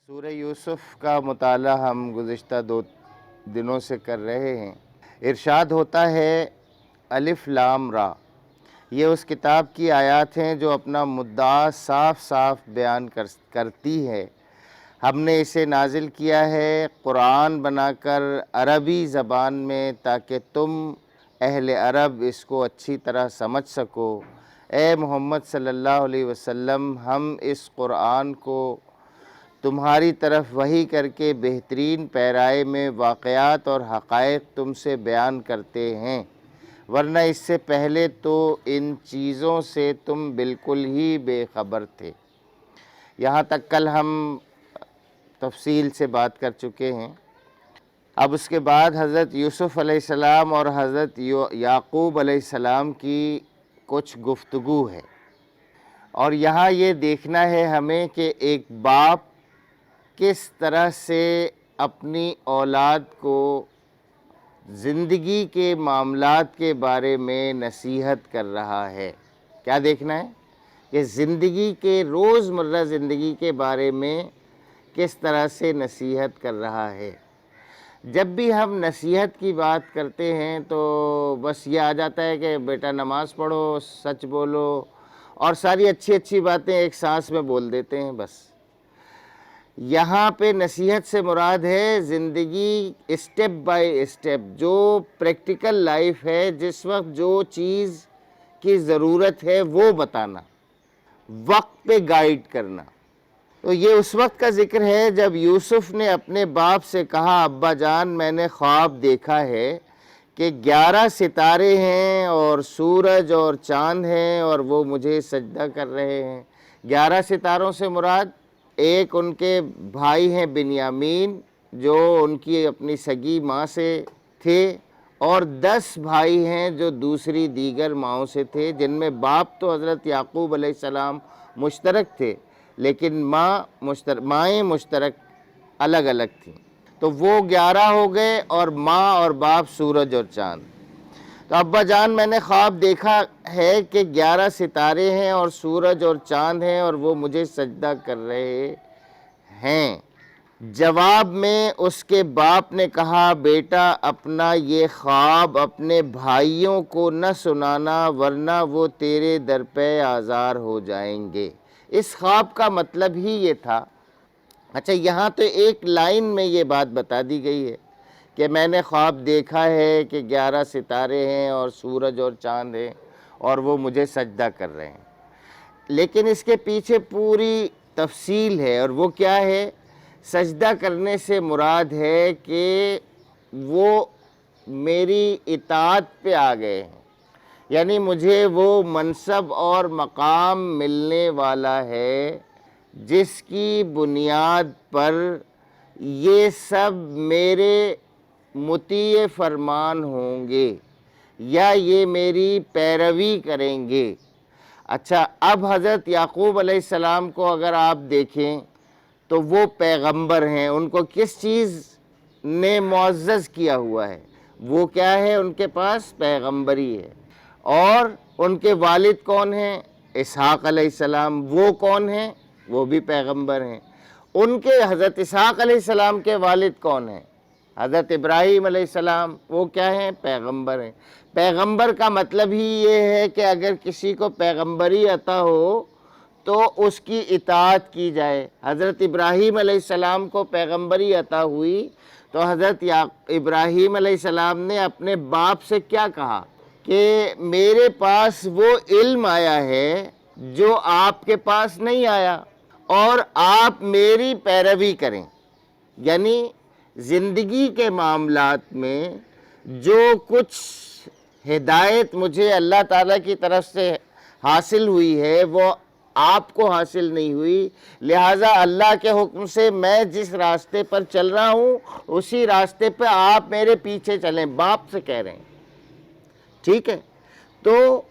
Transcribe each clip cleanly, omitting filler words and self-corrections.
سورہ یوسف کا مطالعہ ہم گزشتہ 2 دنوں سے کر رہے ہیں۔ ارشاد ہوتا ہے الف لام را، یہ اس کتاب کی آیات ہیں جو اپنا مدعا صاف صاف بیان کرتی ہے۔ ہم نے اسے نازل کیا ہے قرآن بنا کر عربی زبان میں تاکہ تم اہل عرب اس کو اچھی طرح سمجھ سکو۔ اے محمد صلی اللہ علیہ وسلم، ہم اس قرآن کو تمہاری طرف وحی کر کے بہترین پیرائے میں واقعات اور حقائق تم سے بیان کرتے ہیں، ورنہ اس سے پہلے تو ان چیزوں سے تم بالکل ہی بے خبر تھے۔ یہاں تک کل ہم تفصیل سے بات کر چکے ہیں۔ اب اس کے بعد حضرت یوسف علیہ السلام اور حضرت یعقوب علیہ السلام کی کچھ گفتگو ہے، اور یہاں یہ دیکھنا ہے ہمیں کہ ایک باپ کس طرح سے اپنی اولاد کو زندگی کے معاملات کے بارے میں نصیحت کر رہا ہے۔ کیا دیکھنا ہے کہ زندگی کے روزمرہ زندگی کے بارے میں کس طرح سے نصیحت کر رہا ہے۔ جب بھی ہم نصیحت کی بات کرتے ہیں تو بس یہ آ جاتا ہے کہ بیٹا نماز پڑھو، سچ بولو، اور ساری اچھی اچھی باتیں ایک سانس میں بول دیتے ہیں۔ بس یہاں پہ نصیحت سے مراد ہے زندگی اسٹیپ بائی اسٹیپ، جو پریکٹیکل لائف ہے، جس وقت جو چیز کی ضرورت ہے وہ بتانا، وقت پہ گائیڈ کرنا۔ تو یہ اس وقت کا ذکر ہے جب یوسف نے اپنے باپ سے کہا، ابا جان میں نے خواب دیکھا ہے کہ 11 ستارے ہیں اور سورج اور چاند ہیں اور وہ مجھے سجدہ کر رہے ہیں۔ 11 ستاروں سے مراد ایک ان کے بھائی ہیں بنیامین جو ان کی اپنی سگی ماں سے تھے، اور 10 بھائی ہیں جو دوسری دیگر ماؤں سے تھے، جن میں باپ تو حضرت یعقوب علیہ السلام مشترک تھے لیکن مائیں مشترک الگ الگ تھیں، تو وہ 11 ہو گئے، اور ماں اور باپ سورج اور چاند۔ تو ابا جان میں نے خواب دیکھا ہے کہ 11 ستارے ہیں اور سورج اور چاند ہیں اور وہ مجھے سجدہ کر رہے ہیں۔ جواب میں اس کے باپ نے کہا، بیٹا اپنا یہ خواب اپنے بھائیوں کو نہ سنانا ورنہ وہ تیرے در پہ آزار ہو جائیں گے۔ اس خواب کا مطلب ہی یہ تھا۔ اچھا، یہاں تو ایک لائن میں یہ بات بتا دی گئی ہے کہ میں نے خواب دیکھا ہے کہ 11 ستارے ہیں اور سورج اور چاند ہیں اور وہ مجھے سجدہ کر رہے ہیں، لیکن اس کے پیچھے پوری تفصیل ہے، اور وہ کیا ہے؟ سجدہ کرنے سے مراد ہے کہ وہ میری اطاعت پہ آ گئے ہیں، یعنی مجھے وہ منصب اور مقام ملنے والا ہے جس کی بنیاد پر یہ سب میرے مطیع فرمان ہوں گے یا یہ میری پیروی کریں گے۔ اچھا، اب حضرت یعقوب علیہ السلام کو اگر آپ دیکھیں تو وہ پیغمبر ہیں، ان کو کس چیز نے معزز کیا ہوا ہے؟ وہ کیا ہے؟ ان کے پاس پیغمبری ہے۔ اور ان کے والد کون ہیں؟ اسحاق علیہ السلام۔ وہ کون ہیں؟ وہ بھی پیغمبر ہیں۔ ان کے حضرت اسحاق علیہ السلام کے والد کون ہیں؟ حضرت ابراہیم علیہ السلام۔ وہ کیا ہیں؟ پیغمبر ہیں۔ پیغمبر کا مطلب ہی یہ ہے کہ اگر کسی کو پیغمبری عطا ہو تو اس کی اطاعت کی جائے۔ حضرت ابراہیم علیہ السلام کو پیغمبری عطا ہوئی تو حضرت ابراہیم علیہ السلام نے اپنے باپ سے کیا کہا کہ میرے پاس وہ علم آیا ہے جو آپ کے پاس نہیں آیا، اور آپ میری پیروی کریں۔ یعنی زندگی کے معاملات میں جو کچھ ہدایت مجھے اللہ تعالیٰ کی طرف سے حاصل ہوئی ہے وہ آپ کو حاصل نہیں ہوئی، لہٰذا اللہ کے حکم سے میں جس راستے پر چل رہا ہوں اسی راستے پہ آپ میرے پیچھے چلیں، باپ سے کہہ رہے ہیں۔ ٹھیک ہے؟ تو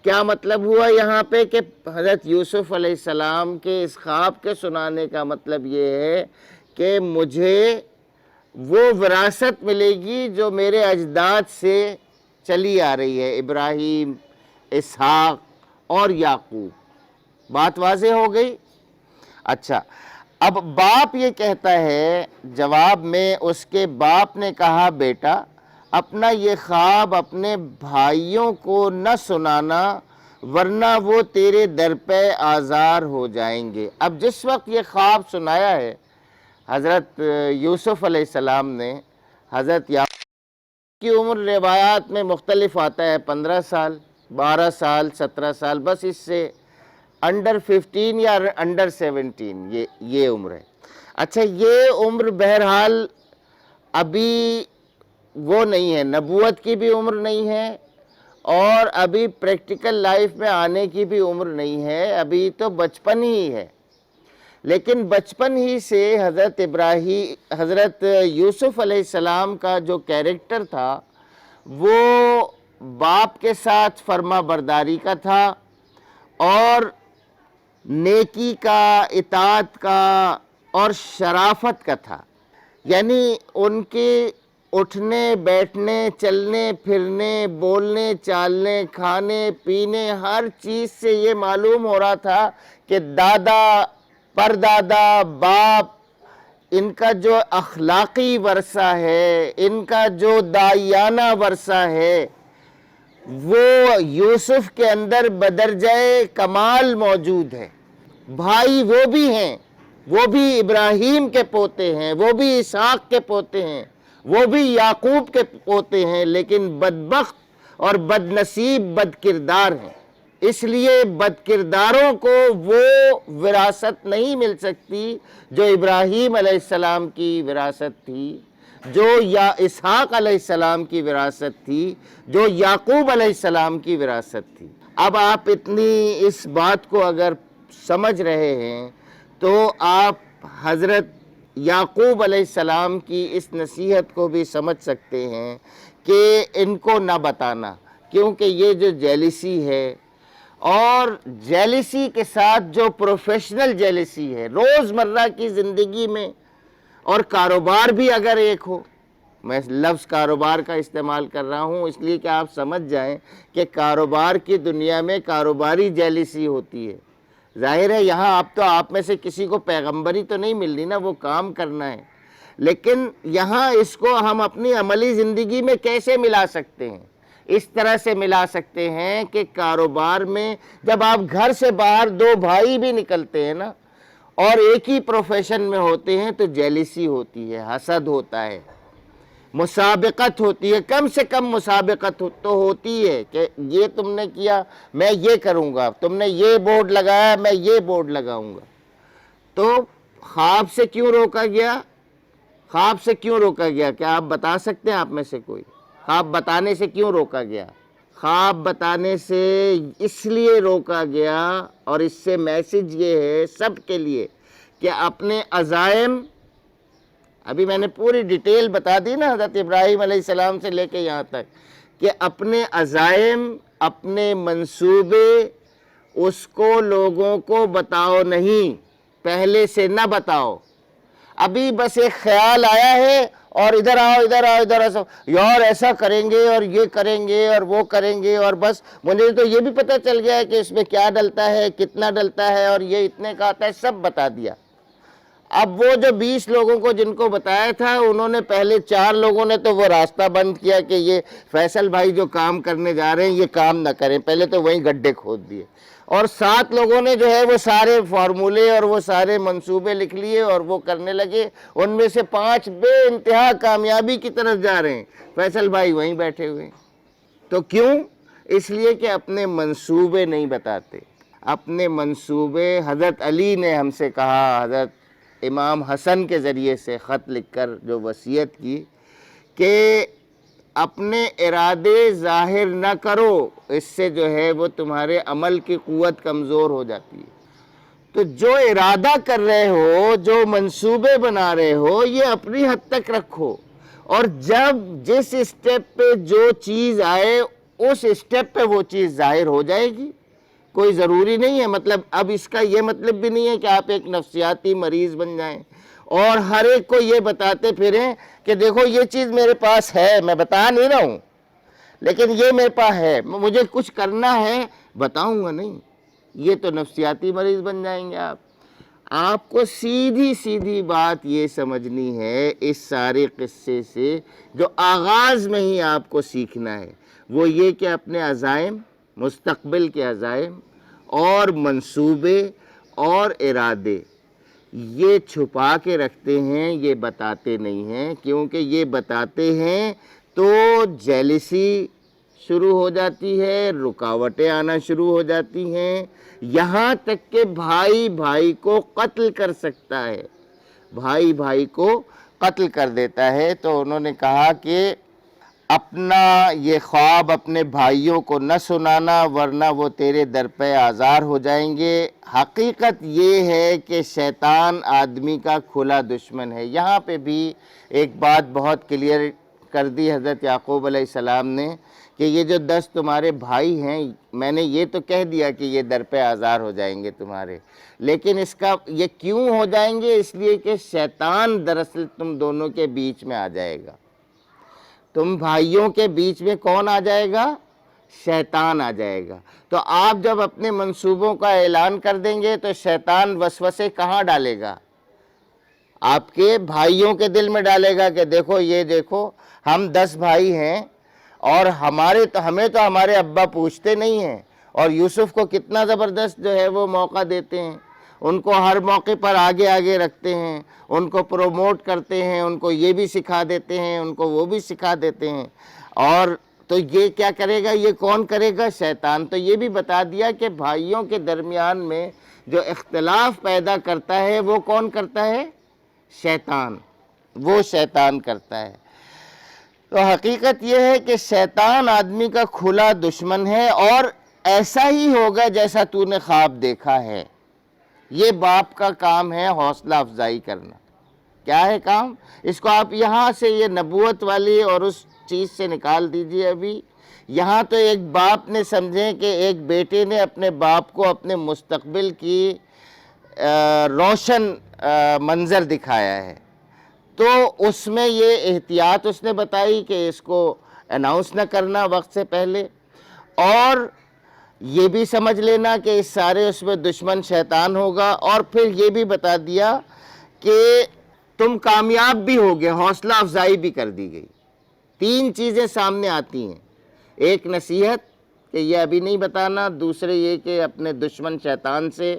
کیا مطلب ہوا یہاں پہ کہ حضرت یوسف علیہ السلام کے اس خواب کے سنانے کا مطلب یہ ہے کہ مجھے وہ وراثت ملے گی جو میرے اجداد سے چلی آ رہی ہے، ابراہیم، اسحاق اور یعقوب۔ بات واضح ہو گئی؟ اچھا، اب باپ یہ کہتا ہے جواب میں، اس کے باپ نے کہا بیٹا اپنا یہ خواب اپنے بھائیوں کو نہ سنانا ورنہ وہ تیرے در پہ آزار ہو جائیں گے۔ اب جس وقت یہ خواب سنایا ہے حضرت یوسف علیہ السلام نے، حضرت یعقوب کی عمر روایات میں مختلف آتا ہے، 15 سال، 12 سال، 17 سال، بس اس سے انڈر 15 یا انڈر 17 یہ عمر ہے۔ اچھا یہ عمر بہرحال ابھی وہ نہیں ہے، نبوت کی بھی عمر نہیں ہے اور ابھی پریکٹیکل لائف میں آنے کی بھی عمر نہیں ہے، ابھی تو بچپن ہی ہے۔ لیکن بچپن ہی سے حضرت یوسف علیہ السلام کا جو کیریکٹر تھا وہ باپ کے ساتھ فرما برداری کا تھا اور نیکی کا، اطاعت کا اور شرافت کا تھا۔ یعنی ان کے اٹھنے بیٹھنے، چلنے پھرنے، بولنے چالنے، کھانے پینے، ہر چیز سے یہ معلوم ہو رہا تھا کہ دادا، پردادا، باپ، ان کا جو اخلاقی ورثہ ہے، ان کا جو داعیانہ ورثہ ہے، وہ یوسف کے اندر بدرجہ کمال موجود ہے۔ بھائی وہ بھی ہیں، وہ بھی ابراہیم کے پوتے ہیں، وہ بھی اسحاق کے پوتے ہیں، وہ بھی یعقوب کے پوتے ہیں، لیکن بدبخت اور بد نصیب بد کردار ہیں۔ اس لیے بد کرداروں کو وہ وراثت نہیں مل سکتی جو ابراہیم علیہ السلام کی وراثت تھی، جو یا اسحاق علیہ السلام کی وراثت تھی، جو یعقوب علیہ السلام کی وراثت تھی۔ اب آپ اتنی اس بات کو اگر سمجھ رہے ہیں تو آپ حضرت یعقوب علیہ السلام کی اس نصیحت کو بھی سمجھ سکتے ہیں کہ ان کو نہ بتانا، کیونکہ یہ جو جیلسی ہے اور جیلسی کے ساتھ جو پروفیشنل جیلسی ہے روزمرہ کی زندگی میں، اور کاروبار بھی اگر ایک ہو، میں لفظ کاروبار کا استعمال کر رہا ہوں اس لیے کہ آپ سمجھ جائیں کہ کاروبار کی دنیا میں کاروباری جیلسی ہوتی ہے۔ ظاہر ہے یہاں آپ میں سے کسی کو پیغمبری تو نہیں مل رہی نا، وہ کام کرنا ہے، لیکن یہاں اس کو ہم اپنی عملی زندگی میں کیسے ملا سکتے ہیں؟ اس طرح سے ملا سکتے ہیں کہ کاروبار میں جب آپ گھر سے باہر دو بھائی بھی نکلتے ہیں نا اور ایک ہی پروفیشن میں ہوتے ہیں تو جیلسی ہوتی ہے، حسد ہوتا ہے، مسابقت ہوتی ہے، کم سے کم مسابقت تو ہوتی ہے کہ یہ تم نے کیا میں یہ کروں گا، تم نے یہ بورڈ لگایا میں یہ بورڈ لگاؤں گا۔ تو خواب سے کیوں روکا گیا؟ خواب سے کیوں روکا گیا؟ کیا آپ بتا سکتے ہیں آپ میں سے کوئی؟ خواب بتانے سے کیوں روکا گیا؟ خواب بتانے سے اس لیے روکا گیا، اور اس سے میسج یہ ہے سب کے لیے کہ اپنے عزائم، ابھی میں نے پوری ڈیٹیل بتا دی نا حضرت ابراہیم علیہ السلام سے لے کے یہاں تک، کہ اپنے عزائم، اپنے منصوبے اس کو لوگوں کو بتاؤ نہیں، پہلے سے نہ بتاؤ۔ ابھی بس ایک خیال آیا ہے اور ادھر آؤ ادھر آؤ ادھر آؤ، یار ایسا کریں گے اور یہ کریں گے اور وہ کریں گے، اور بس مجھے تو یہ بھی پتہ چل گیا ہے کہ اس میں کیا ڈلتا ہے، کتنا ڈلتا ہے، اور یہ اتنے کا آتا ہے، سب بتا دیا۔ اب وہ جو 20 لوگوں کو جن کو بتایا تھا، انہوں نے پہلے 4 لوگوں نے تو وہ راستہ بند کیا کہ یہ فیصل بھائی جو کام کرنے جا رہے ہیں یہ کام نہ کریں، پہلے تو وہیں گڈھے کھود دیے، اور 7 لوگوں نے جو ہے وہ سارے فارمولے اور وہ سارے منصوبے لکھ لیے اور وہ کرنے لگے۔ ان میں سے 5 بے انتہا کامیابی کی طرف جا رہے ہیں، فیصل بھائی وہیں بیٹھے ہوئے ہیں۔ تو کیوں؟ اس لیے کہ اپنے منصوبے نہیں بتاتے، اپنے منصوبے۔ حضرت علی نے ہم سے کہا، حضرت امام حسن کے ذریعے سے خط لکھ کر جو وصیت کی کہ اپنے ارادے ظاہر نہ کرو، اس سے جو ہے وہ تمہارے عمل کی قوت کمزور ہو جاتی ہے۔ تو جو ارادہ کر رہے ہو، جو منصوبے بنا رہے ہو، یہ اپنی حد تک رکھو، اور جب جس اسٹیپ پہ جو چیز آئے اس اسٹیپ پہ وہ چیز ظاہر ہو جائے گی۔ کوئی ضروری نہیں ہے، مطلب اب اس کا یہ مطلب بھی نہیں ہے کہ آپ ایک نفسیاتی مریض بن جائیں اور ہر ایک کو یہ بتاتے پھریں کہ دیکھو یہ چیز میرے پاس ہے، میں بتا نہیں رہا ہوں لیکن یہ میرے پاس ہے، مجھے کچھ کرنا ہے، بتاؤں گا نہیں، یہ تو نفسیاتی مریض بن جائیں گے آپ۔ آپ کو سیدھی سیدھی بات یہ سمجھنی ہے اس سارے قصے سے، جو آغاز میں ہی آپ کو سیکھنا ہے، وہ یہ کہ اپنے عزائم، مستقبل کے عزائم اور منصوبے اور ارادے یہ چھپا کے رکھتے ہیں، یہ بتاتے نہیں ہیں، کیونکہ یہ بتاتے ہیں تو جیلسی شروع ہو جاتی ہے، رکاوٹیں آنا شروع ہو جاتی ہیں، یہاں تک کہ بھائی بھائی کو قتل کر سکتا ہے، بھائی بھائی کو قتل کر دیتا ہے۔ تو انہوں نے کہا کہ اپنا یہ خواب اپنے بھائیوں کو نہ سنانا، ورنہ وہ تیرے در پہ آزار ہو جائیں گے۔ حقیقت یہ ہے کہ شیطان آدمی کا کھلا دشمن ہے۔ یہاں پہ بھی ایک بات بہت کلیئر کر دی حضرت یعقوب علیہ السلام نے کہ یہ جو 10 تمہارے بھائی ہیں، میں نے یہ تو کہہ دیا کہ یہ در پہ آزار ہو جائیں گے تمہارے، لیکن اس کا یہ کیوں ہو جائیں گے؟ اس لیے کہ شیطان دراصل تم دونوں کے بیچ میں آ جائے گا۔ تم بھائیوں کے بیچ میں کون آ جائے گا؟ شیطان آ جائے گا۔ تو آپ جب اپنے منصوبوں کا اعلان کر دیں گے تو شیطان وسوسے کہاں ڈالے گا؟ آپ کے بھائیوں کے دل میں ڈالے گا کہ دیکھو، یہ دیکھو، ہم 10 بھائی ہیں اور ہمیں تو ہمارے ابا پوچھتے نہیں ہیں، اور یوسف کو کتنا زبردست جو ہے وہ موقع دیتے ہیں، ان کو ہر موقع پر آگے آگے رکھتے ہیں، ان کو پروموٹ کرتے ہیں، ان کو یہ بھی سکھا دیتے ہیں، ان کو وہ بھی سکھا دیتے ہیں۔ اور تو یہ کیا کرے گا؟ یہ کون کرے گا؟ شیطان۔ تو یہ بھی بتا دیا کہ بھائیوں کے درمیان میں جو اختلاف پیدا کرتا ہے وہ کون کرتا ہے؟ شیطان۔ وہ شیطان کرتا ہے۔ تو حقیقت یہ ہے کہ شیطان آدمی کا کھلا دشمن ہے، اور ایسا ہی ہوگا جیسا تو نے خواب دیکھا ہے۔ یہ باپ کا کام ہے حوصلہ افزائی کرنا۔ کیا ہے کام؟ اس کو آپ یہاں سے یہ نبوت والی اور اس چیز سے نکال دیجئے۔ ابھی یہاں تو ایک باپ نے سمجھیں کہ ایک بیٹے نے اپنے باپ کو اپنے مستقبل کی روشن منظر دکھایا ہے، تو اس میں یہ احتیاط اس نے بتائی کہ اس کو اناؤنس نہ کرنا وقت سے پہلے، اور یہ بھی سمجھ لینا کہ اس سارے اس میں دشمن شیطان ہوگا، اور پھر یہ بھی بتا دیا کہ تم کامیاب بھی ہوگے، حوصلہ افزائی بھی کر دی گئی۔ 3 چیزیں سامنے آتی ہیں، ایک نصیحت کہ یہ ابھی نہیں بتانا، دوسرے یہ کہ اپنے دشمن شیطان سے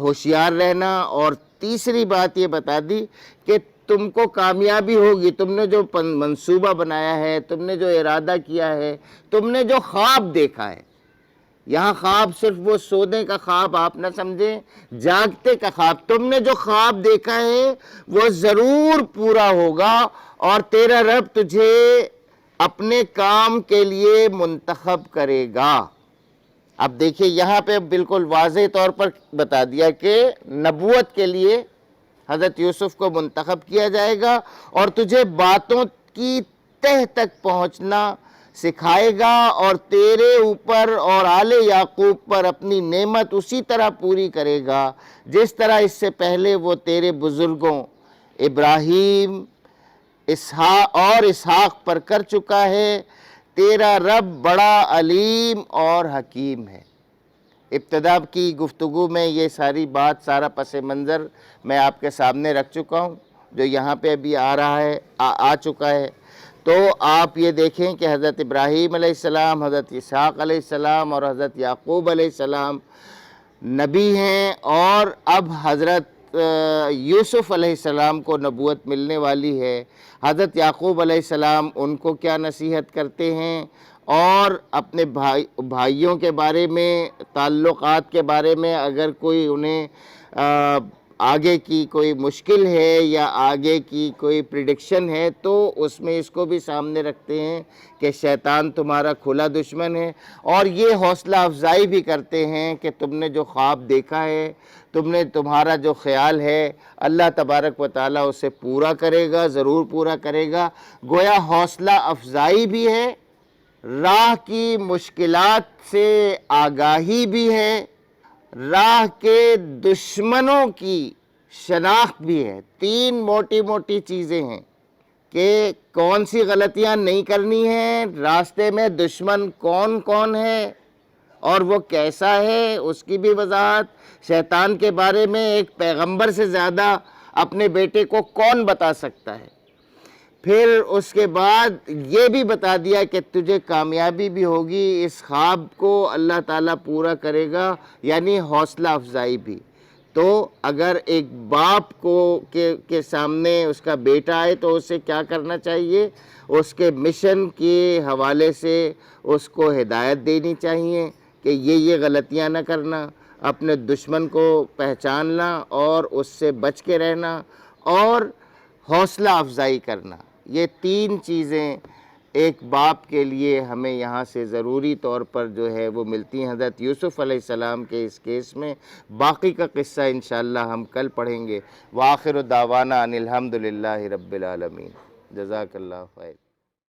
ہوشیار رہنا، اور تیسری بات یہ بتا دی کہ تم کو کامیابی ہوگی، تم نے جو منصوبہ بنایا ہے، تم نے جو ارادہ کیا ہے، تم نے جو خواب دیکھا ہے۔ یہاں خواب صرف وہ سونے کا خواب آپ نہ سمجھیں، جاگتے کا خواب۔ تم نے جو خواب دیکھا ہے وہ ضرور پورا ہوگا، اور تیرا رب تجھے اپنے کام کے لیے منتخب کرے گا۔ اب دیکھیے یہاں پہ بالکل واضح طور پر بتا دیا کہ نبوت کے لیے حضرت یوسف کو منتخب کیا جائے گا، اور تجھے باتوں کی تہ تک پہنچنا سکھائے گا، اور تیرے اوپر اور آل یعقوب پر اپنی نعمت اسی طرح پوری کرے گا جس طرح اس سے پہلے وہ تیرے بزرگوں ابراہیم اور اسحاق پر کر چکا ہے۔ تیرا رب بڑا علیم اور حکیم ہے۔ ابتدا کی گفتگو میں یہ ساری بات، سارا پس منظر میں آپ کے سامنے رکھ چکا ہوں، جو یہاں پہ ابھی آ چکا ہے۔ تو آپ یہ دیکھیں کہ حضرت ابراہیم علیہ السلام، حضرت اسحاق علیہ السلام اور حضرت یعقوب علیہ السلام نبی ہیں، اور اب حضرت یوسف علیہ السلام کو نبوت ملنے والی ہے۔ حضرت یعقوب علیہ السلام ان کو کیا نصیحت کرتے ہیں، اور اپنے بھائیوں کے بارے میں، تعلقات کے بارے میں اگر کوئی انہیں آگے کی کوئی مشکل ہے یا آگے کی کوئی پریڈکشن ہے، تو اس میں اس کو بھی سامنے رکھتے ہیں کہ شیطان تمہارا کھلا دشمن ہے، اور یہ حوصلہ افزائی بھی کرتے ہیں کہ تم نے جو خواب دیکھا ہے، تمہارا جو خیال ہے، اللہ تبارک و تعالیٰ اسے پورا کرے گا، ضرور پورا کرے گا۔ گویا حوصلہ افزائی بھی ہے، راہ کی مشکلات سے آگاہی بھی ہے، راہ کے دشمنوں کی شناخت بھی ہے۔ 3 موٹی موٹی چیزیں ہیں کہ کون سی غلطیاں نہیں کرنی ہیں، راستے میں دشمن کون کون ہے، اور وہ کیسا ہے اس کی بھی وضاحت۔ شیطان کے بارے میں ایک پیغمبر سے زیادہ اپنے بیٹے کو کون بتا سکتا ہے۔ پھر اس کے بعد یہ بھی بتا دیا کہ تجھے کامیابی بھی ہوگی، اس خواب کو اللہ تعالیٰ پورا کرے گا، یعنی حوصلہ افزائی بھی۔ تو اگر ایک باپ کو کے سامنے اس کا بیٹا آئے تو اسے کیا کرنا چاہیے؟ اس کے مشن کے حوالے سے اس کو ہدایت دینی چاہیے کہ یہ غلطیاں نہ کرنا، اپنے دشمن کو پہچاننا اور اس سے بچ کے رہنا، اور حوصلہ افزائی کرنا۔ یہ تین چیزیں ایک باپ کے لیے ہمیں یہاں سے ضروری طور پر جو ہے وہ ملتی ہیں حضرت یوسف علیہ السلام کے اس کیس میں۔ باقی کا قصہ انشاءاللہ ہم کل پڑھیں گے۔ وآخر دعوانا ان الحمدللہ رب العالمین۔ جزاک اللہ خیر۔